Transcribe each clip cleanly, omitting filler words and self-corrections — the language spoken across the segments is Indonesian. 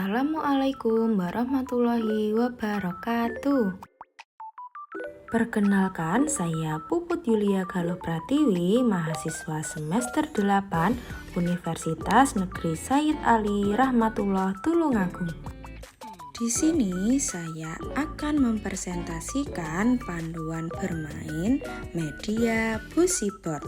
Assalamualaikum warahmatullahi wabarakatuh. Perkenalkan, saya Puput Yulia Galuh Pratiwi, mahasiswa semester 8 Universitas Negeri Said Ali Rahmatullah Tulungagung. Di sini saya akan mempresentasikan panduan bermain media Busyboard.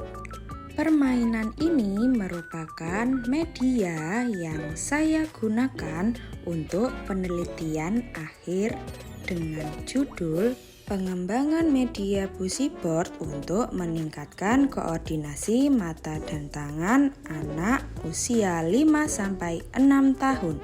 Permainan ini merupakan media yang saya gunakan untuk penelitian akhir dengan judul Pengembangan Media Busyboard untuk meningkatkan koordinasi mata dan tangan anak usia 5-6 tahun.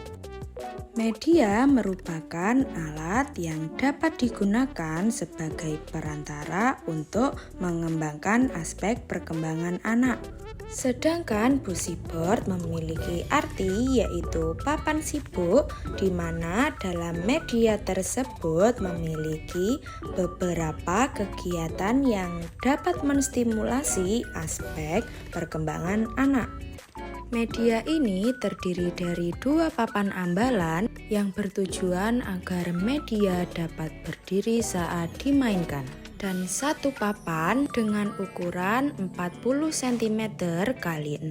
Media merupakan alat yang dapat digunakan sebagai perantara untuk mengembangkan aspek perkembangan anak. Sedangkan Busyboard memiliki arti yaitu papan sibuk, di mana dalam media tersebut memiliki beberapa kegiatan yang dapat menstimulasi aspek perkembangan anak. Media ini terdiri dari 2 papan ambalan yang bertujuan agar media dapat berdiri saat dimainkan, dan 1 papan dengan ukuran 40 cm x 60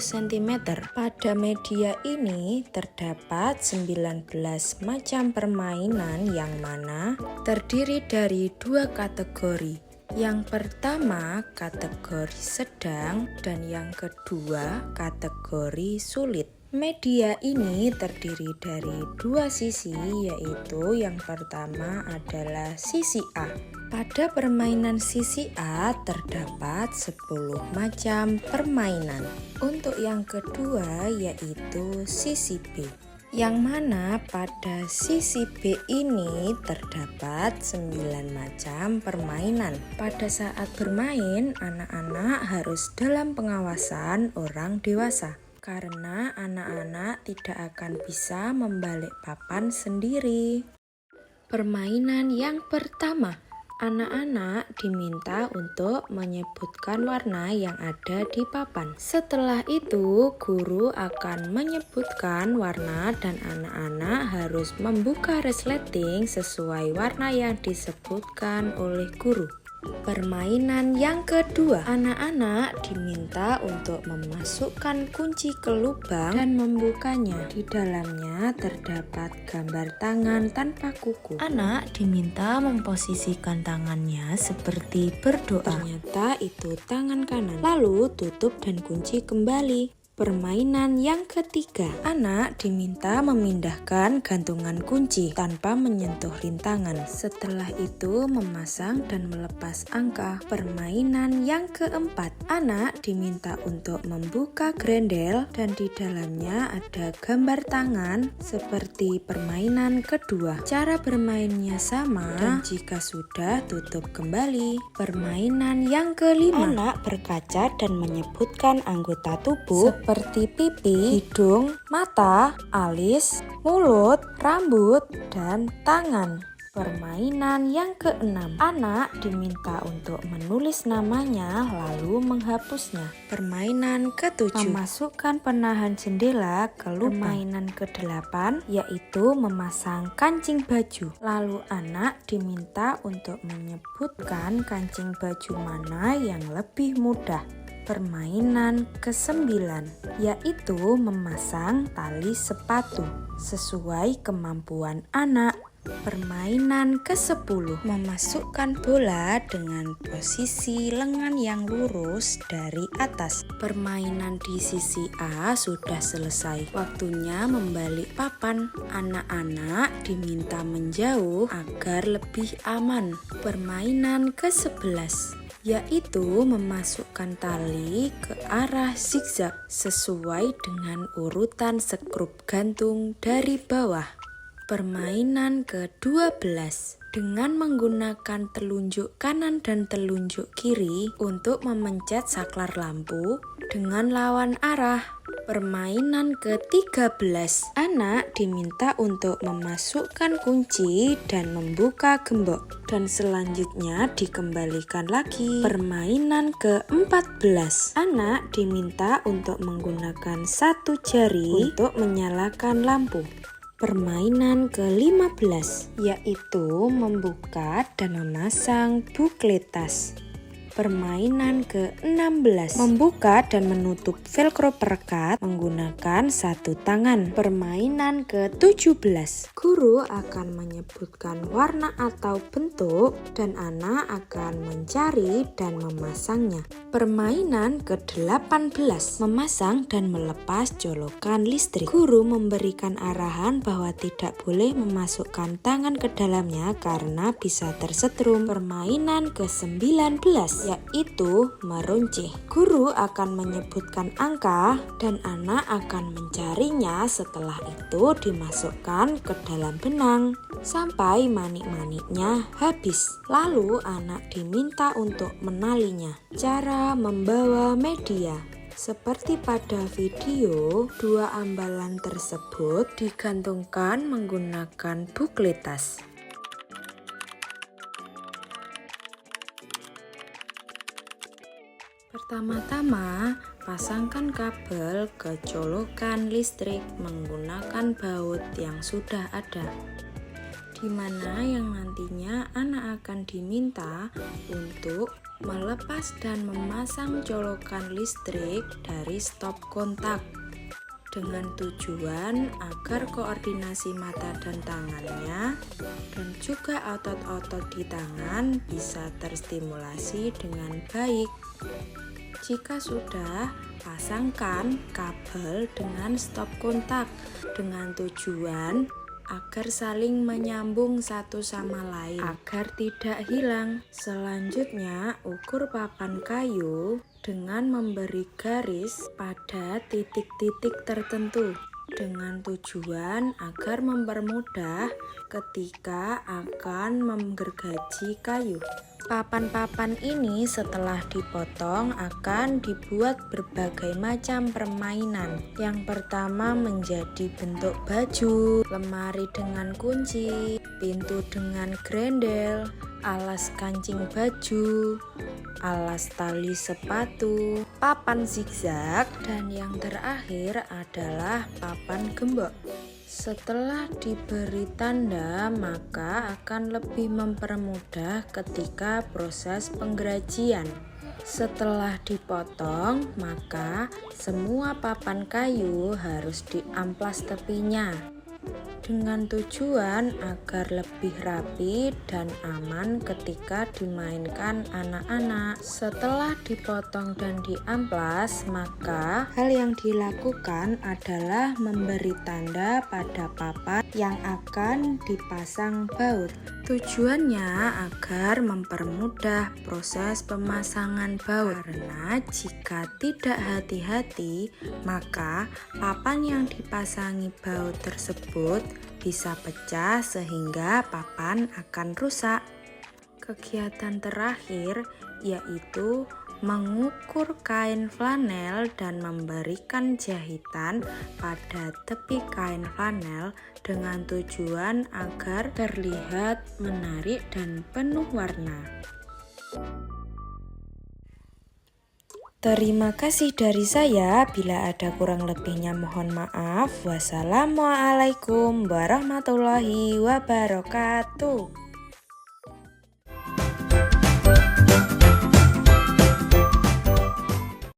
cm. Pada media ini terdapat 19 macam permainan yang mana terdiri dari 2 kategori. Yang pertama kategori sedang dan yang kedua kategori sulit. Media ini terdiri dari 2 sisi, yaitu yang pertama adalah sisi A. Pada permainan sisi A terdapat 10 macam permainan. Untuk yang kedua yaitu sisi B, yang mana pada sisi B ini terdapat 9 macam permainan. Pada saat bermain, anak-anak harus dalam pengawasan orang dewasa, karena anak-anak tidak akan bisa membalik papan sendiri. Permainan yang pertama, anak-anak diminta untuk menyebutkan warna yang ada di papan. Setelah itu, guru akan menyebutkan warna dan anak-anak harus membuka resleting sesuai warna yang disebutkan oleh guru. Permainan yang kedua, anak-anak diminta untuk memasukkan kunci ke lubang dan membukanya. Di dalamnya terdapat gambar tangan tanpa kuku. Anak diminta memposisikan tangannya seperti berdoa. Ternyata itu tangan kanan. Lalu tutup dan kunci kembali. Permainan yang ketiga, anak diminta memindahkan gantungan kunci tanpa menyentuh rintangan. Setelah itu memasang dan melepas angka. Permainan yang keempat, anak diminta untuk membuka grendel dan di dalamnya ada gambar tangan seperti permainan kedua. Cara bermainnya sama dan jika sudah tutup kembali. Permainan yang kelima, anak berkaca dan menyebutkan anggota tubuh seperti pipi, hidung, mata, alis, mulut, rambut, dan tangan. Permainan yang keenam, anak diminta untuk menulis namanya lalu menghapusnya. Permainan ketujuh, memasukkan penahan jendela ke lubang. Permainan kedelapan yaitu memasang kancing baju. Lalu anak diminta untuk menyebutkan kancing baju mana yang lebih mudah. Permainan ke-9 yaitu memasang tali sepatu sesuai kemampuan anak. Permainan ke-10 memasukkan bola dengan posisi lengan yang lurus dari atas. Permainan di sisi A sudah selesai. Waktunya membalik papan. Anak-anak diminta menjauh agar lebih aman. Permainan ke-11 yaitu memasukkan tali ke arah zigzag sesuai dengan urutan skrup gantung dari bawah. Permainan ke-12 dengan menggunakan telunjuk kanan dan telunjuk kiri untuk memencet saklar lampu dengan lawan arah. Permainan ke-13, anak diminta untuk memasukkan kunci dan membuka gembok, dan selanjutnya dikembalikan lagi. Permainan ke-14, anak diminta untuk menggunakan satu jari untuk menyalakan lampu. Permainan ke-15 yaitu membuka dan memasang buklet tas. Permainan ke-16 membuka dan menutup velcro perekat menggunakan satu tangan. Permainan ke-17 guru akan menyebutkan warna atau bentuk dan anak akan mencari dan memasangnya. Permainan ke-18 memasang dan melepas colokan listrik. Guru memberikan arahan bahwa tidak boleh memasukkan tangan ke dalamnya karena bisa tersetrum. Permainan ke-19 yaitu meruncing. Guru akan menyebutkan angka dan anak akan mencarinya, setelah itu dimasukkan ke dalam benang sampai manik-maniknya habis. Lalu anak diminta untuk menalinya. Cara membawa media. Seperti pada video, dua ambalan tersebut digantungkan menggunakan buklet tas. Pertama-tama, pasangkan kabel ke colokan listrik menggunakan baut yang sudah ada, di mana yang nantinya anak akan diminta untuk melepas dan memasang colokan listrik dari stop kontak, dengan tujuan agar koordinasi mata dan tangannya dan juga otot-otot di tangan bisa terstimulasi dengan baik. Jika sudah, pasangkan kabel dengan stop kontak dengan tujuan agar saling menyambung satu sama lain agar tidak hilang. Selanjutnya, ukur papan kayu dengan memberi garis pada titik-titik tertentu dengan tujuan agar mempermudah ketika akan menggergaji kayu. Papan-papan ini setelah dipotong akan dibuat berbagai macam permainan. Yang pertama menjadi bentuk baju, lemari dengan kunci, pintu dengan grendel, alas kancing baju, alas tali sepatu, papan zigzag, dan yang terakhir adalah papan gembok. Setelah diberi tanda, maka akan lebih mempermudah ketika proses penggerajian. Setelah dipotong, maka semua papan kayu harus diamplas tepinya dengan tujuan agar lebih rapi dan aman ketika dimainkan anak-anak. Setelah dipotong dan diamplas, maka hal yang dilakukan adalah memberi tanda pada papan yang akan dipasang baut. Tujuannya agar mempermudah proses pemasangan baut, karena jika tidak hati-hati, maka papan yang dipasangi baut tersebut bisa pecah sehingga papan akan rusak. Kegiatan terakhir yaitu mengukur kain flanel dan memberikan jahitan pada tepi kain flanel dengan tujuan agar terlihat menarik dan penuh warna. Terima kasih dari saya. Bila ada kurang lebihnya mohon maaf. Wassalamualaikum warahmatullahi wabarakatuh.